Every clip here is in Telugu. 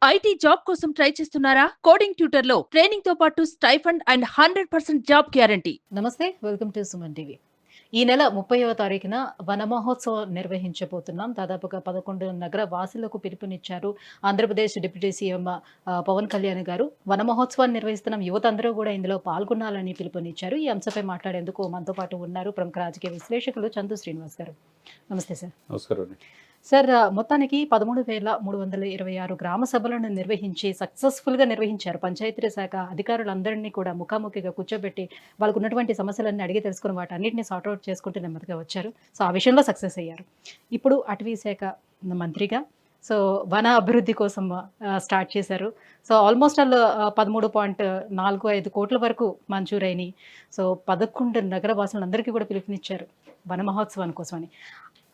ఐటీ జాబ్ కోసం ట్రై చేస్తున్నారా? కోడింగ్ ట్యూటర్లో ట్రైనింగ్ తో పాటు స్టైఫండ్ అండ్ 100% జాబ్ గ్యారంటీ. నమస్తే, వెల్కమ్ టు సుమన్ టీవీ. ఈ నెల 30వ తారీఖున వన మహోత్సవం నిర్వహించబోతున్నాం. దాదాపుగా 11 నగర వాసులకు పిలుపునిచ్చారు ఆంధ్రప్రదేశ్ డిప్యూటీ సీఎం పవన్ కళ్యాణ్ గారు. వన మహోత్సవాన్ని నిర్వహిస్తున్నాం, యువత అందరూ కూడా ఇందులో పాల్గొనాలని పిలుపునిచ్చారు. ఈ అంశంపై మాట్లాడేందుకు మనతో పాటు ఉన్నారు ప్రముఖ రాజకీయ విశ్లేషకులు చందు శ్రీనివాస్ గారు. నమస్తే సార్. నమస్కారం. సార్, మొత్తానికి 13,326 గ్రామ సభలను నిర్వహించి సక్సెస్ఫుల్గా నిర్వహించారు. పంచాయతీ శాఖ అధికారులందరినీ కూడా ముఖాముఖిగా కూర్చోబెట్టి వాళ్ళకు ఉన్నటువంటి సమస్యలన్నీ అడిగి తెలుసుకుని వాటన్నిటిని సార్ట్అవుట్ చేసుకుంటూ నెమ్మదిగా వచ్చారు. సో ఆ విషయంలో సక్సెస్ అయ్యారు. ఇప్పుడు అటవీ శాఖ మంత్రిగా సో వన అభివృద్ధి కోసం స్టార్ట్ చేశారు. సో ఆల్మోస్ట్ ఆల్ 13.45 కోట్ల వరకు మంజూరైనవి. సో 11 నగర వాసులందరికీ కూడా పిలుపునిచ్చారు వన మహోత్సవాని కోసమని.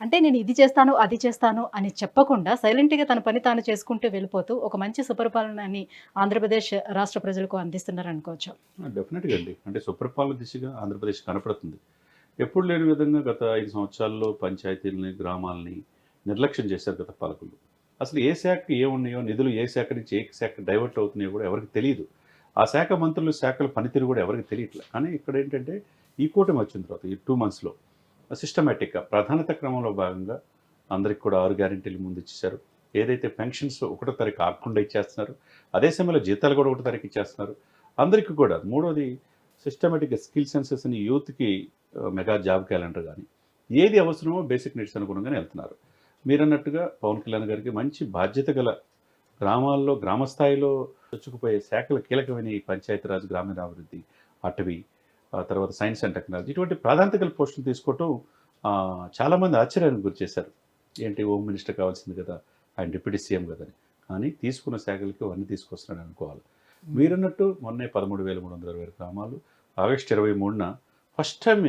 అంటే నేను ఇది చేస్తాను, అది చేస్తాను అని చెప్పకుండా సైలెంట్గా తన పని తాను చేసుకుంటూ వెళ్ళిపోతూ ఒక మంచి సుపరిపాలనని ఆంధ్రప్రదేశ్ రాష్ట్ర ప్రజలకు అందిస్తున్నారు అనుకోవచ్చు. డెఫినెట్గా అండి. అంటే సుపరిపాలన దిశగా ఆంధ్రప్రదేశ్ కనపడుతుంది. ఎప్పుడు లేని విధంగా గత 5 సంవత్సరాల్లో పంచాయతీలని, గ్రామాలని నిర్లక్ష్యం చేశారు గత పాలకులు. అసలు ఏ శాఖకి ఏమున్నాయో, నిధులు ఏ శాఖ నుంచి ఏ శాఖ డైవర్ట్ అవుతున్నాయో కూడా ఎవరికి తెలియదు. ఆ శాఖ మంత్రులు, శాఖల పనితీరు కూడా ఎవరికి తెలియట్లేదు. కానీ ఇక్కడ ఏంటంటే ఈ కూటమి వచ్చిన తర్వాత ఈ 2 monthsలో సిస్టమేటిక్గా ప్రాధాన్యత క్రమంలో భాగంగా అందరికి కూడా 6 గ్యారెంటీలు ముందు ఇచ్చేశారు. ఏదైతే పెన్షన్స్ 1వ తారీఖు ఆగకుండా ఇచ్చేస్తున్నారు, అదే సమయంలో జీతాలు కూడా 1వ తారీఖు ఇచ్చేస్తున్నారు అందరికీ కూడా. మూడోది సిస్టమేటిక్గా స్కిల్ సెన్సెస్ని యూత్కి మెగా జాబ్ క్యాలెండర్ కానీ ఏది అవసరమో బేసిక్ నీడ్స్ అనుగుణంగానే వెళ్తున్నారు. మీరన్నట్టుగా పవన్ కళ్యాణ్ గారికి మంచి బాధ్యత గల గ్రామాల్లో, గ్రామస్థాయిలో చొచ్చుకుపోయే శాఖలు కీలకమైన ఈ పంచాయతీరాజ్, గ్రామీణాభివృద్ధి, అటవీ, తర్వాత సైన్స్ అండ్ టెక్నాలజీ ఇటువంటి ప్రాధాన్యత గల పోస్టులు తీసుకోవటం చాలామంది ఆశ్చర్యానికి గురి చేశారు. ఏంటి హోమ్ మినిస్టర్ కావాల్సింది కదా, ఆయన డిప్యూటీ సీఎం కదని. కానీ తీసుకున్న శాఖలకి అవన్నీ తీసుకొస్తున్నాడు అనుకోవాలి. మీరన్నట్టు మొన్నే 13,326 గ్రామాలు ఆగస్టు 23న first time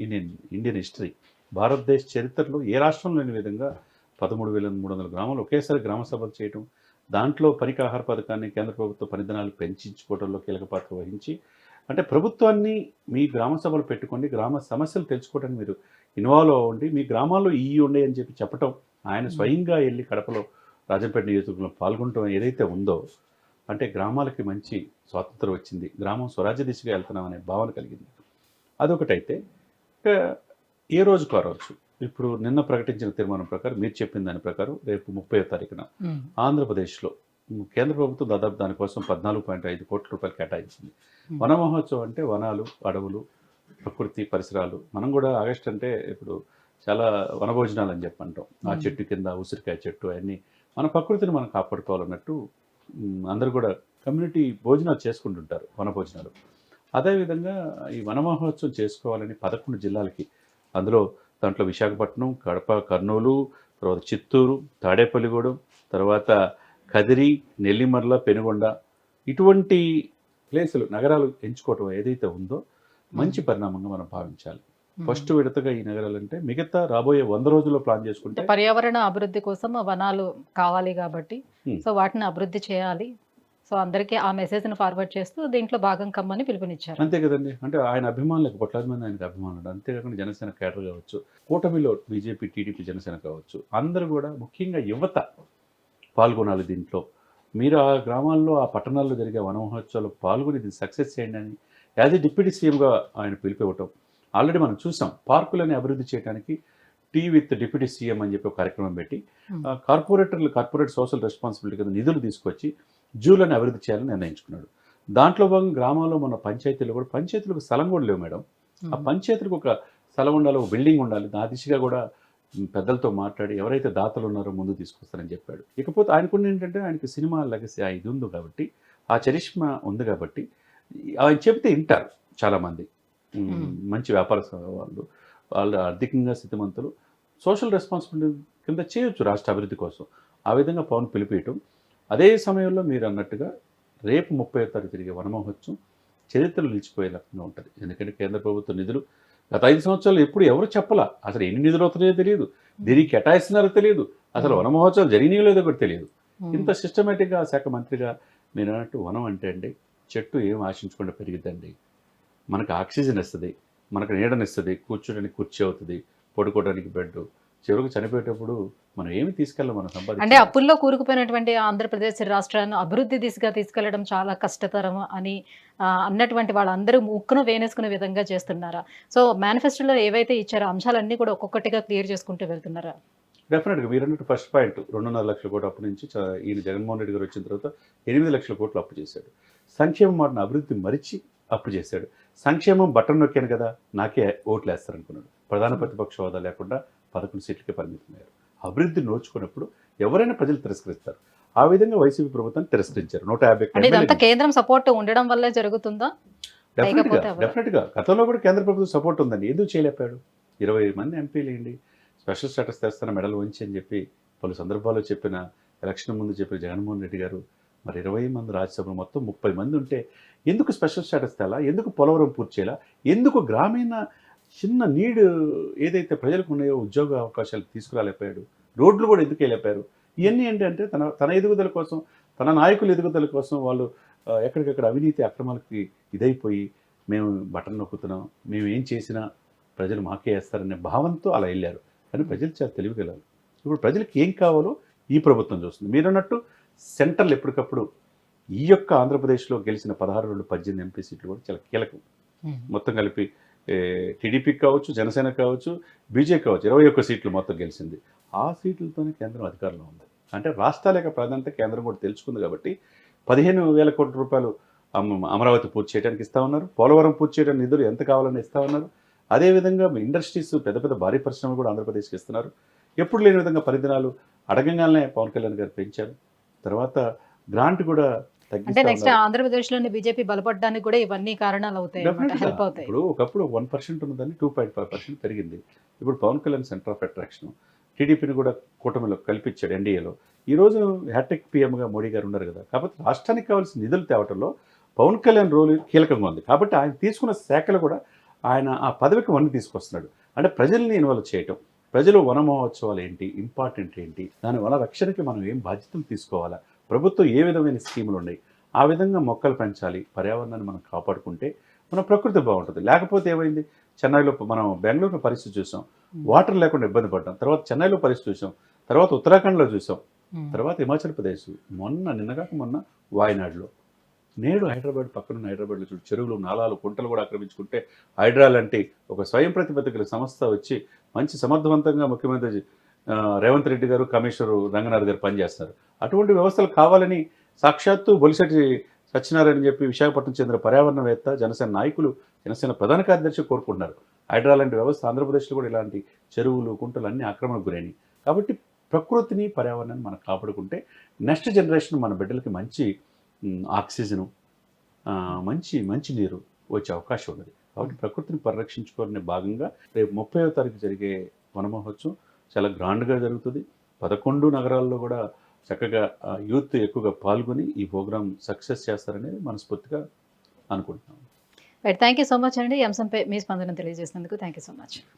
in Indian history, భారతదేశ చరిత్రలో ఏ రాష్ట్రంలో లేని విధంగా 13,300 గ్రామాలు ఒకేసారి గ్రామ సభలు చేయటం, దాంట్లో పనికి ఆహార పథకాన్ని కేంద్ర ప్రభుత్వ పనిదినాలు పెంచుకోవడంలో కీలక పాత్ర వహించి, అంటే ప్రభుత్వాన్ని మీ గ్రామ సభలు పెట్టుకోండి, గ్రామ సమస్యలు తెలుసుకోవడానికి మీరు ఇన్వాల్వ్ అవ్వండి, మీ గ్రామాల్లో ఈ ఉండే అని చెప్పటం, ఆయన స్వయంగా వెళ్ళి కడపలో రాజంపేట నియోజకవర్గంలో పాల్గొనడం ఏదైతే ఉందో, అంటే గ్రామాలకి మంచి స్వాతంత్రం వచ్చింది, గ్రామం స్వరాజ్య దిశగా వెళ్తున్నాం అనే భావన కలిగింది. అదొకటైతే ఇంకా ఏ రోజుకు ఆ రోజు ఇప్పుడు నిన్న ప్రకటించిన తీర్మానం ప్రకారం, మీరు చెప్పిన దాని ప్రకారం రేపు 30వ తారీఖున ఆంధ్రప్రదేశ్లో కేంద్ర ప్రభుత్వం దాదాపు దానికోసం 14.5 కోట్ల రూపాయలు కేటాయించింది. వన మహోత్సవం అంటే వనాలు, అడవులు, ప్రకృతి, పరిసరాలు. మనం కూడా ఆగస్ట్ అంటే ఇప్పుడు చాలా వనభోజనాలు అని చెప్పంటాం. ఆ చెట్టు కింద ఉసిరికాయ చెట్టు అవన్నీ మన ప్రకృతిని మనం కాపాడుకోవాలన్నట్టు అందరూ కూడా కమ్యూనిటీ భోజనాలు చేసుకుంటుంటారు, వనభోజనాలు. అదేవిధంగా ఈ వన మహోత్సవం చేసుకోవాలని 11 జిల్లాలకి, అందులో దాంట్లో విశాఖపట్నం, కడప, కర్నూలు, తర్వాత చిత్తూరు, తాడేపల్లిగూడెం, తర్వాత కదిరి, నెల్లిమర్ల, పెనుగొండ, ఇటువంటి ప్లేసులు, నగరాలు ఎంచుకోవటం ఏదైతే ఉందో మంచి పరిణామంగా మనం భావించాలి. ఫస్ట్ విడతగా ఈ నగరాలంటే మిగతా రాబోయే 100 రోజుల్లో ప్లాన్ చేసుకుంటే పర్యావరణ అభివృద్ధి కోసం వనాలు కావాలి కాబట్టి సో వాటిని అభివృద్ధి చేయాలి. సో అందరికీ ఆ మెసేజ్ని ఫార్వర్డ్ చేస్తూ దీంట్లో భాగం కమ్మని పిలుపునిచ్చారు. అంతే కదండి. అంటే ఆయన అభిమానులకు కోట్లాది మంది ఆయనకు అభిమానులు. అంతేకాకుండా జనసేన కేడర్ కావచ్చు, కూటమిలో బీజేపీ, టీడీపీ, జనసేన కావచ్చు, అందరూ కూడా ముఖ్యంగా యువత పాల్గొనాలి దీంట్లో. మీరు ఆ గ్రామాల్లో, ఆ పట్టణాల్లో జరిగే వన మహోత్సవాలు పాల్గొని దీన్ని సక్సెస్ చేయండి అని యాజ్ ఏ డిప్యూటీ సీఎంగా ఆయన పిలిపివ్వటం ఆల్రెడీ మనం చూసాం. పార్కులని అభివృద్ధి చేయడానికి టీ విత్ డిప్యూటీ సీఎం అని చెప్పి ఒక కార్యక్రమం పెట్టి కార్పొరేట్ సోషల్ రెస్పాన్సిబిలిటీ కింద నిధులు తీసుకొచ్చి జూలను అభివృద్ధి చేయాలని నిర్ణయించుకున్నాడు. దాంట్లో భాగంగా గ్రామాల్లో మన పంచాయతీలో కూడా, పంచాయతీలకు స్థలం కూడా లేవు మేడం. ఆ పంచాయతీలకు ఒక స్థలం ఉండాలి, ఒక బిల్డింగ్ ఉండాలి. ఆ దిశగా కూడా పెద్దలతో మాట్లాడి ఎవరైతే దాతలు ఉన్నారో ముందు తీసుకొస్తారని చెప్పాడు. ఇకపోతే ఆయనకున్న ఏంటంటే ఆయనకి సినిమా లెగసీ ఆ ఇది ఉంది కాబట్టి, ఆ చరిష్మా ఉంది కాబట్టి ఆయన చెబితే వింటారు చాలామంది. మంచి వ్యాపార వాళ్ళు ఆర్థికంగా స్థితిమంతులు, సోషల్ రెస్పాన్సిబిలిటీ కింద చేయొచ్చు రాష్ట్ర అభివృద్ధి కోసం. ఆ విధంగా పవన్ పిలిపియటం. అదే సమయంలో మీరు అన్నట్టుగా రేపు 30వ తారీఖు తిరిగే వన మహోత్సవం చరిత్రలు నిలిచిపోయే రకంగా ఉంటుంది. ఎందుకంటే కేంద్ర ప్రభుత్వ నిధులు గత 5 సంవత్సరాలు ఎప్పుడు ఎవరు చెప్పలా, అసలు ఎన్ని నిధులు అవుతున్నాయో తెలియదు, దీనికి కేటాయిస్తున్నారో తెలియదు, అసలు వన మహోత్సవాలు జరిగినాయో లేదో కూడా తెలియదు. ఇంత సిస్టమేటిక్గా శాఖ మంత్రిగా మీరు అన్నట్టు వనం అంటే అండి, చెట్టు ఏం ఆశించకుండా పెరిగిద్దండి. మనకు ఆక్సిజన్ ఇస్తుంది, మనకు నీడనిస్తుంది, కూర్చోడానికి కుర్చీ అవుతుంది, పడుకోవడానికి బెడ్, చివరికి చనిపోయేటప్పుడు మనం ఏమి తీసుకెళ్ళాం మనం అంటే సంపాదించి. అప్పుల్లో కూరుకుపోయినటువంటి ఆంధ్రప్రదేశ్ రాష్ట్రాన్ని అభివృద్ధి దిశగా తీసుకెళ్లడం చాలా కష్టతరం అని అన్నటువంటి వాళ్ళందరూ ముక్కును వేనేసుకునే విధంగా చేస్తున్నారా? సో మేనిఫెస్టోలో ఏవైతే ఇచ్చారో అంశాలన్నీ కూడా ఒక్కొక్కటిగా క్లియర్ చేసుకుంటూ వెళ్తున్నారా? డెఫినెట్గా మీరు అన్నట్టు ఫస్ట్ పాయింట్ 2.5 లక్షల కోట్లు అప్పు నుంచి ఈయన జగన్మోహన్ రెడ్డి గారు వచ్చిన తర్వాత 8 లక్షల కోట్లు అప్పు చేశాడు. సంక్షేమం మాటను అభివృద్ధి మరిచి అప్పు చేశాడు. సంక్షేమం బటన్ నొక్కాను కదా నాకే ఓట్లు వేస్తారనుకున్నాడు. ప్రధాన ప్రతిపక్ష హోదా లేకుండా 11 సీట్లకే పరిమితమయ్యారు. అభివృద్ధి నోచుకున్నప్పుడు ఎవరైనా ప్రజలు తిరస్కరిస్తారు. ఆ విధంగా వైసీపీ ప్రభుత్వాన్ని తిరస్కరించారు. 150 అంటే ఇదంతా కేంద్రం సపోర్ట్ ఉండడం వల్లే జరుగుతుందా? లేకపోతే ఎవరు? డెఫినెట్గా గతంలో కూడా కేంద్ర ప్రభుత్వం సపోర్ట్ ఉందండి. ఎందుకు చేయలేపాడు? 20 మంది ఎంపీలు ఏంటి స్పెషల్ స్టేటస్ తెస్తున్న మెడల్ వంచి అని చెప్పి పలు సందర్భాల్లో చెప్పిన, ఎలక్షన్ ముందు చెప్పిన జగన్మోహన్ రెడ్డి గారు మరి 20 మంది రాజ్యసభలో మొత్తం 30 మంది ఉంటే ఎందుకు స్పెషల్ స్టేటస్ తేలా? ఎందుకు పోలవరం పూర్తి చేయాలా? ఎందుకు గ్రామీణ చిన్న నీడ్ ఏదైతే ప్రజలకు ఉన్నాయో ఉద్యోగ అవకాశాలు తీసుకురాలేకపోయాడు? రోడ్లు కూడా ఎందుకు వెళ్ళిపోయారు? ఇవన్నీ ఏంటంటే తన ఎదుగుదల కోసం, తన నాయకుల ఎదుగుదల కోసం వాళ్ళు ఎక్కడికక్కడ అవినీతి అక్రమాలకి ఇదైపోయి మేము బటన్ నొక్కుతున్నాం, మేము ఏం చేసినా ప్రజలు మాకే వేస్తారనే భావంతో అలా వెళ్ళారు. కానీ ప్రజలు చాలా తెలివిగలరు. ఇప్పుడు ప్రజలకు ఏం కావాలో ఈ ప్రభుత్వం చూస్తుంది. మీరన్నట్టు సెంట్రల్ ఎప్పటికప్పుడు ఈ యొక్క ఆంధ్రప్రదేశ్లో గెలిచిన 16 18 ఎంపీ సీట్లు కూడా చాలా కీలకం. మొత్తం కలిపి టీడీపీకి కావచ్చు, జనసేన కావచ్చు, బీజేపీ కావచ్చు 21 సీట్లు మొత్తం గెలిచింది. ఆ సీట్లతోనే కేంద్రం అధికారంలో ఉంది. అంటే రాష్ట్రాల యొక్క ప్రాధాన్యత కేంద్రం కూడా తెలుసుకుంది కాబట్టి 15,000 కోట్ల రూపాయలు అమరావతి పూర్తి చేయడానికి ఇస్తా ఉన్నారు. పోలవరం పూర్తి చేయడానికి నిధులు ఎంత కావాలని ఇస్తా ఉన్నారు. అదేవిధంగా ఇండస్ట్రీస్ పెద్ద పెద్ద భారీ పరిశ్రమలు కూడా ఆంధ్రప్రదేశ్కి ఇస్తున్నారు. ఎప్పుడు లేని విధంగా పరిధినాలు అడగంగానే పవన్ కళ్యాణ్ గారు పెంచారు. తర్వాత గ్రాంట్ కూడా అంటే నెక్స్ట్ ఆంధ్రప్రదేశ్లోని బీజేపీ బలపడడానికి కూడా ఇవన్నీ కారణాలు అవుతాయి, హెల్ప్ అవుతాయి. ఇప్పుడు ఒకప్పుడు 1% ఉన్నదాన్ని 2.5% పెరిగింది. ఇప్పుడు Pawan Kalyan centre of attraction టీడీపీని కూడా కూటమిలో కల్పించాడు ఎన్డీఏలో. ఈరోజు హ్యాట్రిక్ పీఎంగా మోడీ గారు ఉన్నారు కదా. కాబట్టి రాష్ట్రానికి కావాల్సిన నిధులు తేవటంలో పవన్ కళ్యాణ్ రోల్ కీలకంగా ఉంది. కాబట్టి ఆయన తీసుకున్న శాఖలు కూడా ఆయన ఆ పదవికి వన్ని తీసుకొస్తున్నాడు. అంటే ప్రజల్ని ఇన్వాల్వ్ చేయటం, ప్రజలు వన మహోత్సవాలు ఏంటి, ఇంపార్టెంట్ ఏంటి, దాని వన రక్షణకి మనం ఏం బాధ్యతలు తీసుకోవాలా, ప్రభుత్వం ఏ విధమైన స్కీములు ఉన్నాయి, ఆ విధంగా మొక్కలు పెంచాలి, పర్యావరణాన్ని మనం కాపాడుకుంటే మన ప్రకృతి బాగుంటుంది. లేకపోతే ఏమైంది, చెన్నైలో మనం బెంగళూరులో పరిస్థితి చూసాం, వాటర్ లేకుండా ఇబ్బంది పడ్డాం. తర్వాత చెన్నైలో పరిస్థితి చూసాం, తర్వాత ఉత్తరాఖండ్లో చూసాం, తర్వాత హిమాచల్ ప్రదేశ్, నిన్నగాక మొన్న వాయనాడులో. నేడు హైదరాబాద్ పక్కనున్న హైదరాబాద్లో చూడు చెరువులు, నాలాలు, కుంటలు కూడా ఆక్రమించుకుంటే హైడ్రా లాంటి ఒక స్వయం ప్రతిపత్తికల సంస్థ వచ్చి మంచి సమర్థవంతంగా ముఖ్యమంత్రి రేవంత్ రెడ్డి గారు, కమిషనర్ రంగనాథ్ గారు పనిచేస్తారు. అటువంటి వ్యవస్థలు కావాలని సాక్షాత్తు బొలిశెట్టి సత్యనారాయణ చెప్పి విశాఖపట్నం చెందిన పర్యావరణవేత్త, జనసేన నాయకులు, జనసేన ప్రధాన కార్యదర్శి కోరుకుంటున్నారు. హైడ్రా లాంటి వ్యవస్థ ఆంధ్రప్రదేశ్లో కూడా ఇలాంటి చెరువులు, కుంటలు అన్నీ ఆక్రమణకు గురైనవి. కాబట్టి ప్రకృతిని, పర్యావరణాన్ని మనం కాపాడుకుంటే నెక్స్ట్ జనరేషన్ మన బిడ్డలకి మంచి ఆక్సిజను, మంచి నీరు వచ్చే అవకాశం ఉన్నది. కాబట్టి ప్రకృతిని పరిరక్షించుకోవాలనే భాగంగా రేపు 30వ తారీఖు జరిగే వన మహోత్సవం చాలా గ్రాండ్గా జరుగుతుంది. 11 నగరాల్లో కూడా చక్కగా యూత్ ఎక్కువగా పాల్గొని ఈ ప్రోగ్రాం సక్సెస్ చేస్తారనేది మనస్ఫూర్తిగా అనుకుంటున్నాం. థ్యాంక్ యూ సో మచ్ అండి. ఈ అంశంపై మీ స్పందన తెలియజేసినందుకు థ్యాంక్ యూ సో మచ్.